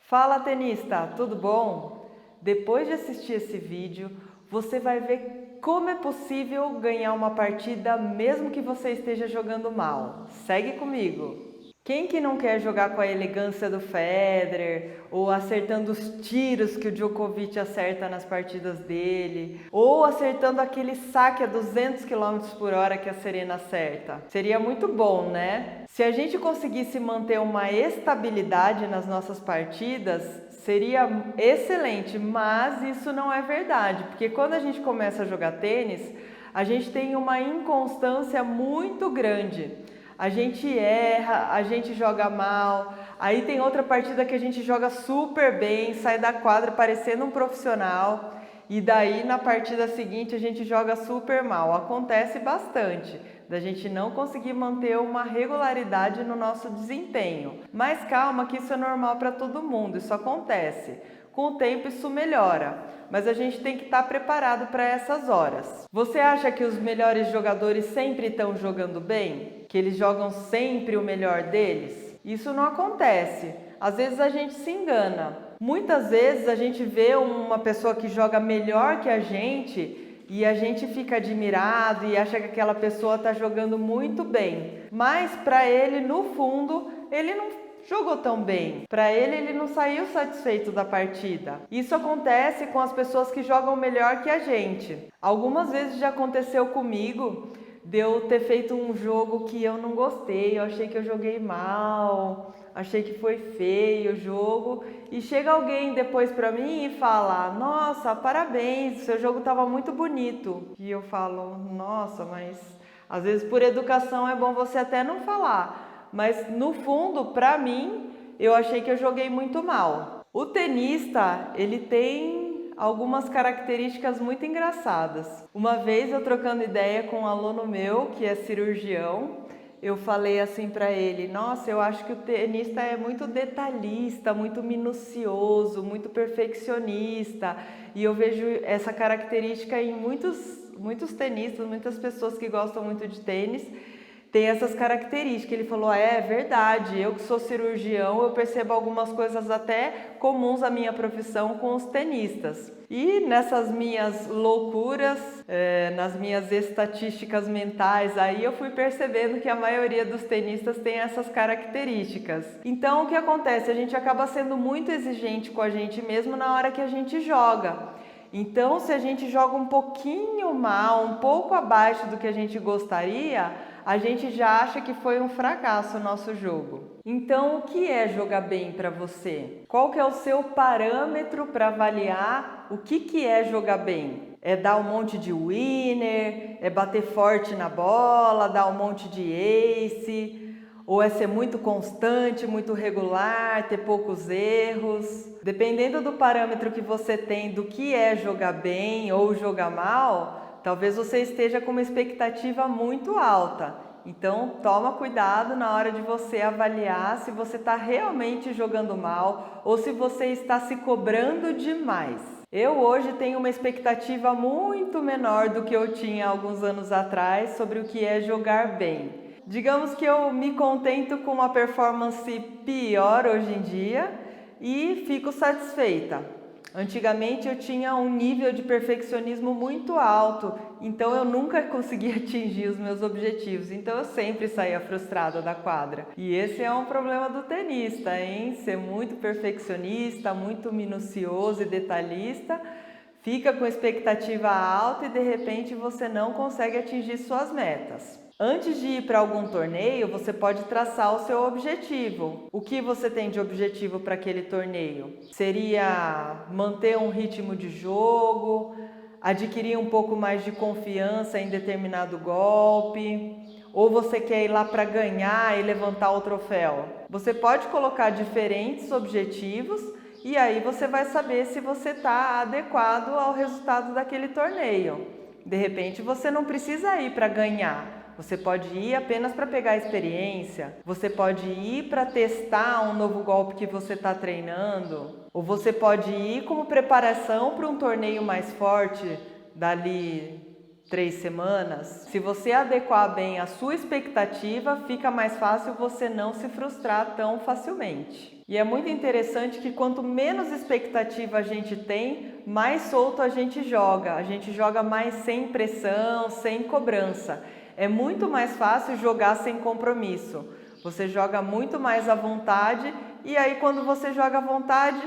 Fala tenista, tudo bom? Depois de assistir esse vídeo, você vai ver como é possível ganhar uma partida mesmo que você esteja jogando mal. Segue comigo! Quem que não quer jogar com a elegância do Federer, ou acertando os tiros que o Djokovic acerta nas partidas dele, ou acertando aquele saque a 200 km por hora que a Serena acerta? Seria muito bom, né? Se a gente conseguisse manter uma estabilidade nas nossas partidas, seria excelente, mas isso não é verdade, porque quando a gente começa a jogar tênis, a gente tem uma inconstância muito grande. A gente erra, a gente joga mal, aí tem outra partida que a gente joga super bem, sai da quadra parecendo um profissional, e daí na partida seguinte a gente joga super mal. Acontece bastante da gente não conseguir manter uma regularidade no nosso desempenho. Mas calma que isso é normal para todo mundo, isso acontece. Com o tempo isso melhora, mas a gente tem que estar preparado para essas horas. Você acha que os melhores jogadores sempre estão jogando bem? Que eles jogam sempre o melhor deles? Isso não acontece. Às vezes a gente se engana. Muitas vezes a gente vê uma pessoa que joga melhor que a gente e a gente fica admirado e acha que aquela pessoa está jogando muito bem. Mas para ele, no fundo, ele não jogou tão bem. Para ele não saiu satisfeito da partida. Isso acontece com as pessoas que jogam melhor que a gente. Algumas vezes já aconteceu comigo de eu ter feito um jogo que eu não gostei, eu achei que eu joguei mal, achei que foi feio o jogo, e chega alguém depois pra mim e fala: nossa, parabéns, seu jogo estava muito bonito. E eu falo: nossa, mas às vezes por educação é bom você até não falar, mas no fundo, pra mim, eu achei que eu joguei muito mal. O tenista, ele tem algumas características muito engraçadas. Uma vez eu trocando ideia com um aluno meu que é cirurgião, eu falei assim para ele: nossa, eu acho que o tenista é muito detalhista, muito minucioso, muito perfeccionista, e eu vejo essa característica em muitos tenistas, muitas pessoas que gostam muito de tênis, tem essas características. Ele falou: é verdade, eu que sou cirurgião, eu percebo algumas coisas até comuns à minha profissão com os tenistas. E nessas minhas loucuras, nas minhas estatísticas mentais, aí eu fui percebendo que a maioria dos tenistas tem essas características. Então o que acontece? A gente acaba sendo muito exigente com a gente mesmo na hora que a gente joga. Então, se a gente joga um pouquinho mal, um pouco abaixo do que a gente gostaria, a gente já acha que foi um fracasso o nosso jogo. Então, o que é jogar bem para você? Qual que é o seu parâmetro para avaliar o que é jogar bem? É dar um monte de winner? É bater forte na bola? Dar um monte de ace? Ou é ser muito constante, muito regular, ter poucos erros? Dependendo do parâmetro que você tem do que é jogar bem ou jogar mal, talvez você esteja com uma expectativa muito alta. Então toma cuidado na hora de você avaliar se você está realmente jogando mal ou se você está se cobrando demais. Eu hoje tenho uma expectativa muito menor do que eu tinha alguns anos atrás sobre o que é jogar bem. Digamos que eu me contento com uma performance pior hoje em dia e fico satisfeita. Antigamente eu tinha um nível de perfeccionismo muito alto, então eu nunca conseguia atingir os meus objetivos, então eu sempre saía frustrada da quadra. E esse é um problema do tenista, hein? Ser muito perfeccionista, muito minucioso e detalhista, fica com expectativa alta e de repente você não consegue atingir suas metas. Antes de ir para algum torneio, você pode traçar o seu objetivo. O que você tem de objetivo para aquele torneio? Seria manter um ritmo de jogo, adquirir um pouco mais de confiança em determinado golpe, ou você quer ir lá para ganhar e levantar o troféu? Você pode colocar diferentes objetivos e aí você vai saber se você está adequado ao resultado daquele torneio. De repente você não precisa ir para ganhar. Você pode ir apenas para pegar experiência, você pode ir para testar um novo golpe que você está treinando, ou você pode ir como preparação para um torneio mais forte dali 3 semanas, se você adequar bem a sua expectativa, fica mais fácil você não se frustrar tão facilmente. E é muito interessante que quanto menos expectativa a gente tem, mais solto a gente joga mais sem pressão, sem cobrança. É muito mais fácil jogar sem compromisso. Você joga muito mais à vontade e aí quando você joga à vontade,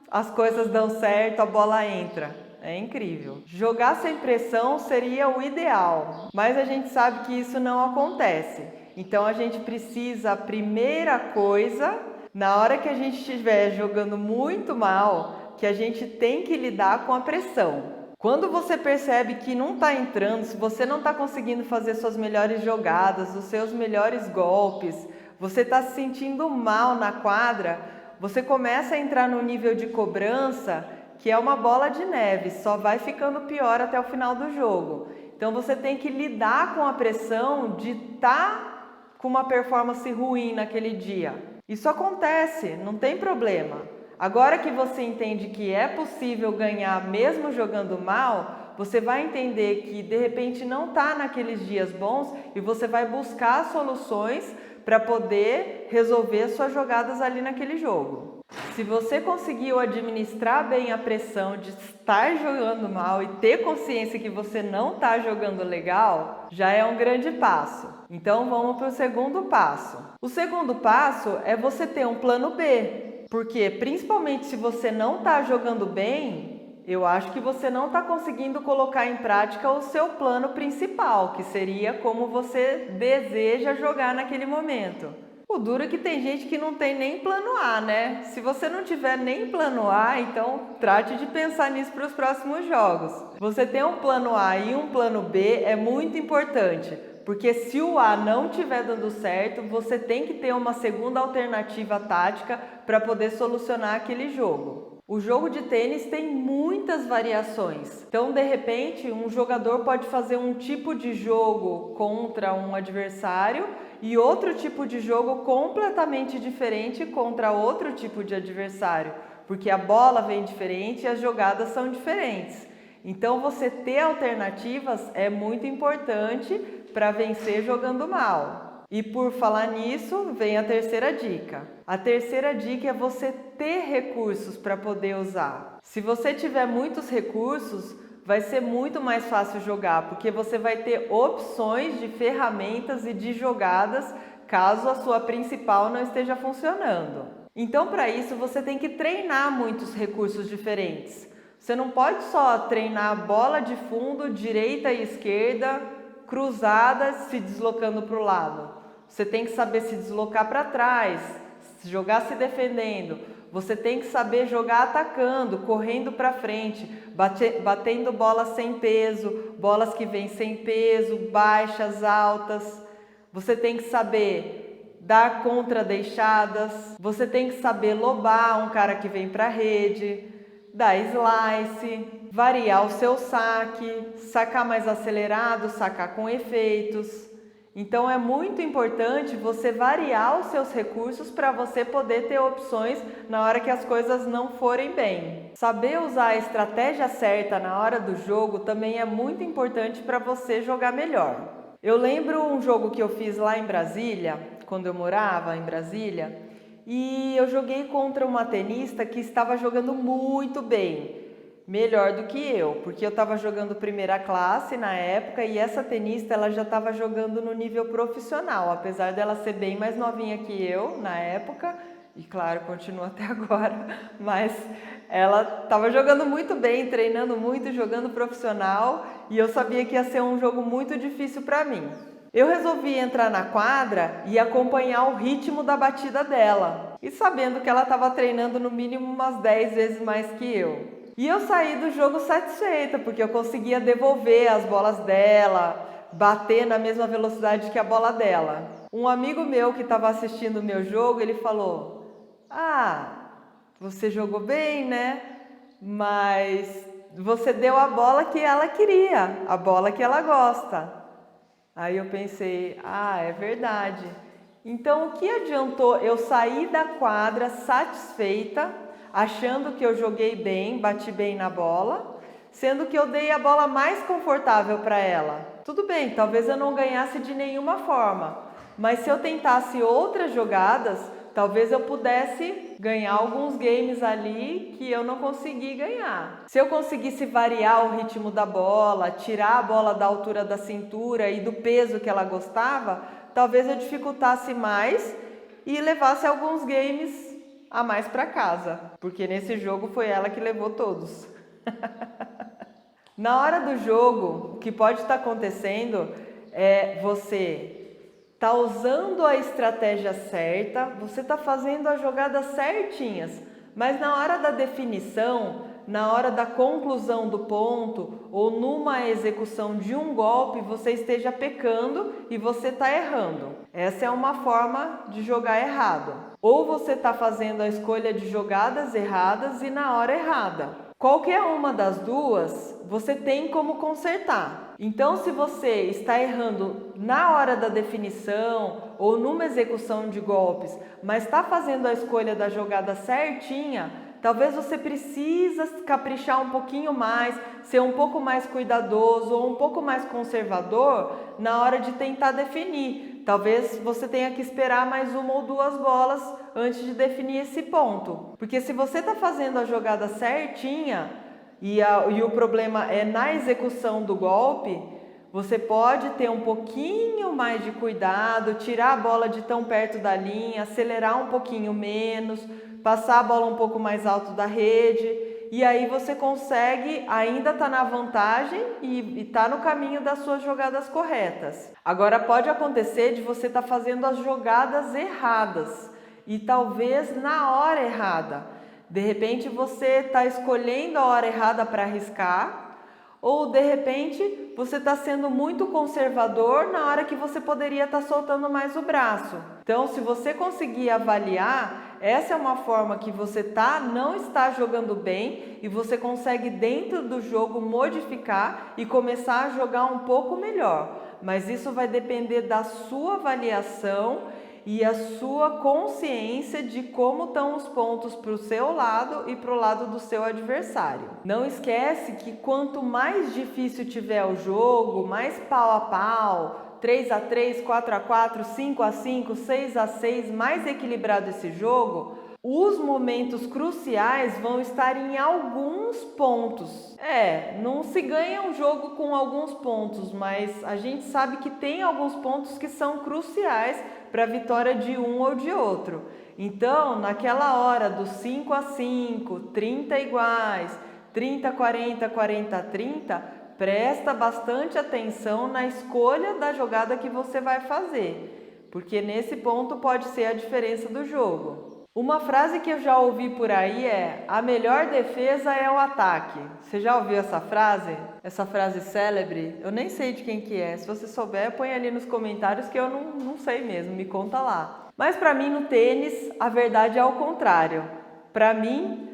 as coisas dão certo, a bola entra. É incrível. Jogar sem pressão seria o ideal, mas a gente sabe que isso não acontece. Então a gente precisa, a primeira coisa, na hora que a gente estiver jogando muito mal, que a gente tem que lidar com a pressão. Quando você percebe que não está entrando, se você não está conseguindo fazer suas melhores jogadas, os seus melhores golpes, você está se sentindo mal na quadra, você começa a entrar no nível de cobrança, que é uma bola de neve, só vai ficando pior até o final do jogo. Então você tem que lidar com a pressão de estar com uma performance ruim naquele dia. Isso acontece, não tem problema. Agora que você entende que é possível ganhar mesmo jogando mal, você vai entender que de repente não está naqueles dias bons e você vai buscar soluções para poder resolver suas jogadas ali naquele jogo. Se você conseguiu administrar bem a pressão de estar jogando mal e ter consciência que você não está jogando legal, já é um grande passo. Então vamos para o segundo passo. O segundo passo é você ter um plano B, porque principalmente se você não está jogando bem, eu acho que você não está conseguindo colocar em prática o seu plano principal, que seria como você deseja jogar naquele momento. O duro é que tem gente que não tem nem plano A, né? Se você não tiver nem plano A, então trate de pensar nisso para os próximos jogos. Você ter um plano A e um plano B é muito importante, porque se o A não estiver dando certo, você tem que ter uma segunda alternativa tática para poder solucionar aquele jogo. O jogo de tênis tem muitas variações. Então, de repente, um jogador pode fazer um tipo de jogo contra um adversário e outro tipo de jogo completamente diferente contra outro tipo de adversário, porque a bola vem diferente e as jogadas são diferentes. Então, você ter alternativas é muito importante para vencer jogando mal. E por falar nisso, vem a terceira dica. A terceira dica é você ter recursos para poder usar. Se você tiver muitos recursos, vai ser muito mais fácil jogar, porque você vai ter opções de ferramentas e de jogadas caso a sua principal não esteja funcionando. Então, para isso, você tem que treinar muitos recursos diferentes. Você não pode só treinar bola de fundo, direita e esquerda, cruzadas, se deslocando para o lado. Você tem que saber se deslocar para trás, jogar se defendendo. Você tem que saber jogar atacando, correndo para frente, batendo bolas sem peso, bolas que vêm sem peso, baixas, altas. Você tem que saber dar contra-deixadas. Você tem que saber lobar um cara que vem para a rede, dar slice, variar o seu saque, sacar mais acelerado, sacar com efeitos. Então é muito importante você variar os seus recursos para você poder ter opções na hora que as coisas não forem bem. Saber usar a estratégia certa na hora do jogo também é muito importante para você jogar melhor. Eu lembro um jogo que eu fiz lá em Brasília, quando eu morava em Brasília, e eu joguei contra uma tenista que estava jogando muito bem. Melhor do que eu, porque eu estava jogando primeira classe na época e essa tenista ela já estava jogando no nível profissional, apesar dela ser bem mais novinha que eu na época, e claro, continua até agora, mas ela estava jogando muito bem, treinando muito, jogando profissional e eu sabia que ia ser um jogo muito difícil para mim. Eu resolvi entrar na quadra e acompanhar o ritmo da batida dela, e sabendo que ela estava treinando no mínimo umas 10 vezes mais que eu. E eu saí do jogo satisfeita, porque eu conseguia devolver as bolas dela, bater na mesma velocidade que a bola dela. Um amigo meu que estava assistindo o meu jogo, ele falou: "Ah, você jogou bem, né? Mas você deu a bola que ela queria, a bola que ela gosta." Aí eu pensei: "Ah, é verdade." Então o que adiantou eu sair da quadra satisfeita, achando que eu joguei bem, bati bem na bola, sendo que eu dei a bola mais confortável para ela. Tudo bem, talvez eu não ganhasse de nenhuma forma, mas se eu tentasse outras jogadas, talvez eu pudesse ganhar alguns games ali que eu não consegui ganhar. Se eu conseguisse variar o ritmo da bola, tirar a bola da altura da cintura e do peso que ela gostava, talvez eu dificultasse mais e levasse alguns games a mais para casa, porque nesse jogo foi ela que levou todos. Na hora do jogo, o que pode estar acontecendo é você tá usando a estratégia certa, você tá fazendo as jogadas certinhas, mas na hora da definição, na hora da conclusão do ponto ou numa execução de um golpe, você esteja pecando e você tá errando. Essa é uma forma de jogar errado. Ou você tá fazendo a escolha de jogadas erradas e na hora errada. Qualquer uma das duas, você tem como consertar. Então, se você está errando na hora da definição ou numa execução de golpes, mas está fazendo a escolha da jogada certinha, talvez você precisa caprichar um pouquinho mais, ser um pouco mais cuidadoso ou um pouco mais conservador na hora de tentar definir. Talvez você tenha que esperar mais uma ou duas bolas antes de definir esse ponto. Porque se você está fazendo a jogada certinha e o problema é na execução do golpe, você pode ter um pouquinho mais de cuidado, tirar a bola de tão perto da linha, acelerar um pouquinho menos, passar a bola um pouco mais alto da rede, e aí você consegue ainda estar na vantagem e estar no caminho das suas jogadas corretas. Agora pode acontecer de você estar fazendo as jogadas erradas e talvez na hora errada. De repente você está escolhendo a hora errada para arriscar, ou de repente você está sendo muito conservador na hora que você poderia estar soltando mais o braço. Então, se você conseguir avaliar, essa é uma forma que você não está jogando bem e você consegue dentro do jogo modificar e começar a jogar um pouco melhor. Mas isso vai depender da sua avaliação e a sua consciência de como estão os pontos para o seu lado e para o lado do seu adversário. Não esquece que quanto mais difícil tiver o jogo, mais pau a pau, 3-3, 4-4, 5-5, 6-6, mais equilibrado esse jogo, os momentos cruciais vão estar em alguns pontos. Não se ganha um jogo com alguns pontos, mas a gente sabe que tem alguns pontos que são cruciais para a vitória de um ou de outro. Então, naquela hora dos 5-5, 30 iguais, 30-40, 40-30, presta bastante atenção na escolha da jogada que você vai fazer, porque nesse ponto pode ser a diferença do jogo. Uma frase que eu já ouvi por aí é: a melhor defesa é o ataque. Você já ouviu essa frase? Essa frase célebre? Eu nem sei de quem que é. Se você souber, põe ali nos comentários que eu não sei mesmo, me conta lá. Mas para mim no tênis, a verdade é ao contrário. Para mim,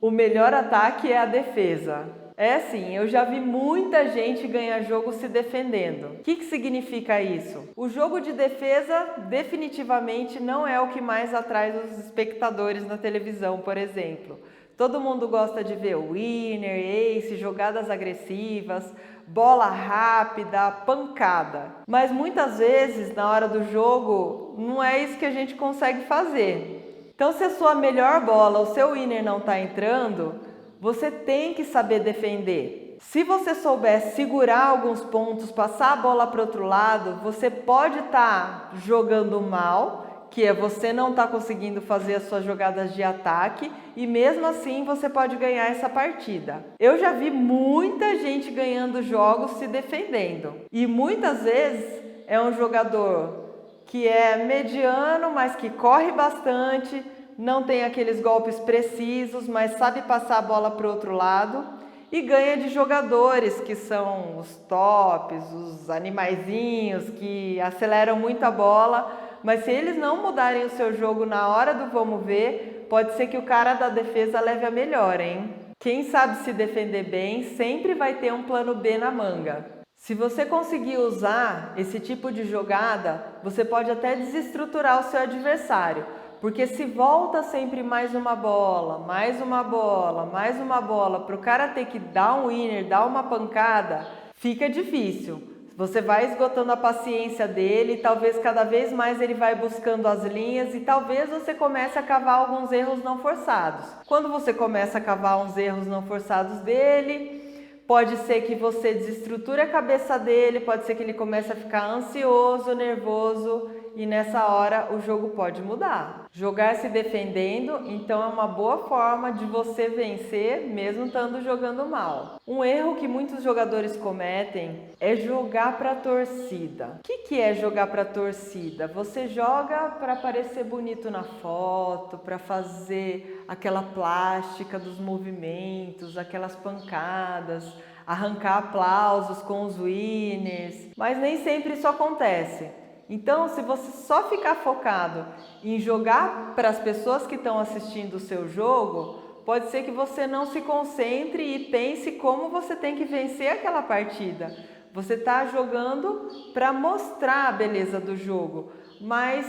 o melhor ataque é a defesa. É assim, eu já vi muita gente ganhar jogo se defendendo. O que significa isso? O jogo de defesa definitivamente não é o que mais atrai os espectadores na televisão, por exemplo. Todo mundo gosta de ver winner, ace, jogadas agressivas, bola rápida, pancada. Mas muitas vezes, na hora do jogo, não é isso que a gente consegue fazer. Então, se a sua melhor bola, o seu winner não está entrando, você tem que saber defender. Se você souber segurar alguns pontos, passar a bola para o outro lado, você pode estar jogando mal, que é você não estar conseguindo fazer as suas jogadas de ataque, e mesmo assim você pode ganhar essa partida. Eu já vi muita gente ganhando jogos se defendendo. E muitas vezes é um jogador que é mediano, mas que corre bastante, não tem aqueles golpes precisos, mas sabe passar a bola para o outro lado e ganha de jogadores que são os tops, os animaizinhos que aceleram muito a bola, mas se eles não mudarem o seu jogo na hora do vamos ver, pode ser que o cara da defesa leve a melhor, hein? Quem sabe se defender bem sempre vai ter um plano B na manga. Se você conseguir usar esse tipo de jogada, você pode até desestruturar o seu adversário. Porque se volta sempre mais uma bola, mais uma bola, mais uma bola, para o cara ter que dar um winner, dar uma pancada, fica difícil. Você vai esgotando a paciência dele, talvez cada vez mais ele vai buscando as linhas e talvez você comece a cavar alguns erros não forçados. Quando você começa a cavar uns erros não forçados dele, pode ser que você desestruture a cabeça dele, pode ser que ele comece a ficar ansioso, nervoso e nessa hora o jogo pode mudar. Jogar se defendendo, então é uma boa forma de você vencer mesmo estando jogando mal. Um erro que muitos jogadores cometem é jogar para a torcida. O que é jogar para a torcida? Você joga para parecer bonito na foto, para fazer aquela plástica dos movimentos, aquelas pancadas, arrancar aplausos com os winners, mas nem sempre isso acontece. Então, se você só ficar focado em jogar para as pessoas que estão assistindo o seu jogo, pode ser que você não se concentre e pense como você tem que vencer aquela partida. Você está jogando para mostrar a beleza do jogo, mas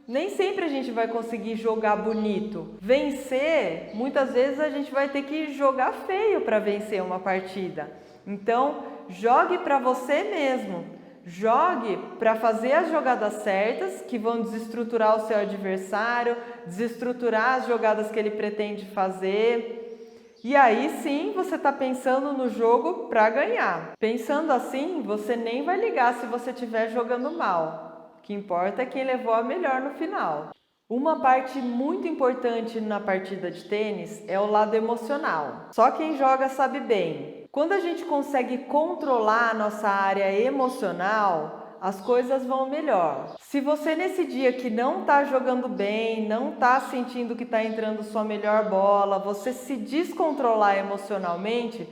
nem sempre a gente vai conseguir jogar bonito. Vencer, muitas vezes a gente vai ter que jogar feio para vencer uma partida. Então, jogue para você mesmo. Jogue para fazer as jogadas certas, que vão desestruturar o seu adversário, desestruturar as jogadas que ele pretende fazer. E aí sim você está pensando no jogo para ganhar. Pensando assim, você nem vai ligar se você estiver jogando mal. O que importa é quem levou a melhor no final. Uma parte muito importante na partida de tênis é o lado emocional. Só quem joga sabe bem. Quando a gente consegue controlar a nossa área emocional, as coisas vão melhor. Se você nesse dia que não está jogando bem, não está sentindo que está entrando sua melhor bola, você se descontrolar emocionalmente,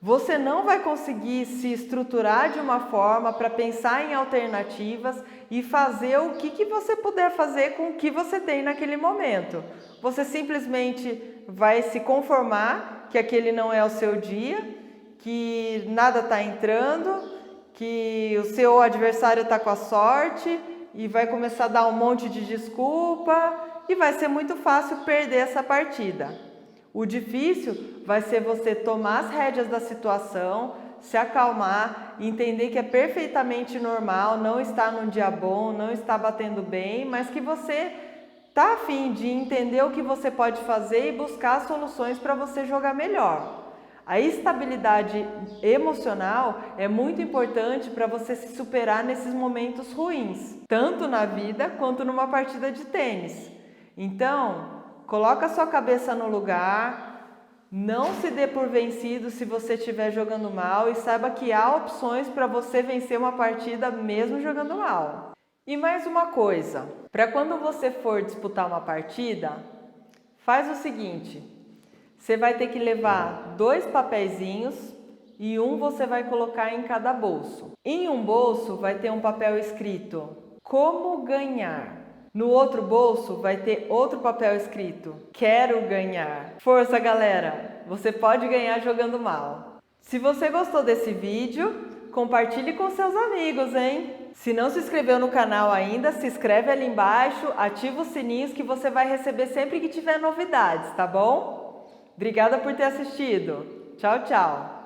você não vai conseguir se estruturar de uma forma para pensar em alternativas e fazer o que você puder fazer com o que você tem naquele momento. Você simplesmente vai se conformar que aquele não é o seu dia, que nada está entrando, que o seu adversário está com a sorte e vai começar a dar um monte de desculpa e vai ser muito fácil perder essa partida. O difícil vai ser você tomar as rédeas da situação, se acalmar, entender que é perfeitamente normal, não estar num dia bom, não estar batendo bem, mas que você está a fim de entender o que você pode fazer e buscar soluções para você jogar melhor. A estabilidade emocional é muito importante para você se superar nesses momentos ruins, tanto na vida quanto numa partida de tênis. Então, coloca a sua cabeça no lugar, não se dê por vencido se você estiver jogando mal e saiba que há opções para você vencer uma partida mesmo jogando mal. E mais uma coisa, para quando você for disputar uma partida, faz o seguinte: você vai ter que levar 2 papeizinhos e um você vai colocar em cada bolso. Em um bolso vai ter um papel escrito "Como ganhar". No outro bolso vai ter outro papel escrito "Quero ganhar". Força, galera! Você pode ganhar jogando mal. Se você gostou desse vídeo, compartilhe com seus amigos, hein? Se não se inscreveu no canal ainda, se inscreve ali embaixo, ativa os sininhos que você vai receber sempre que tiver novidades, tá bom? Obrigada por ter assistido. Tchau, tchau!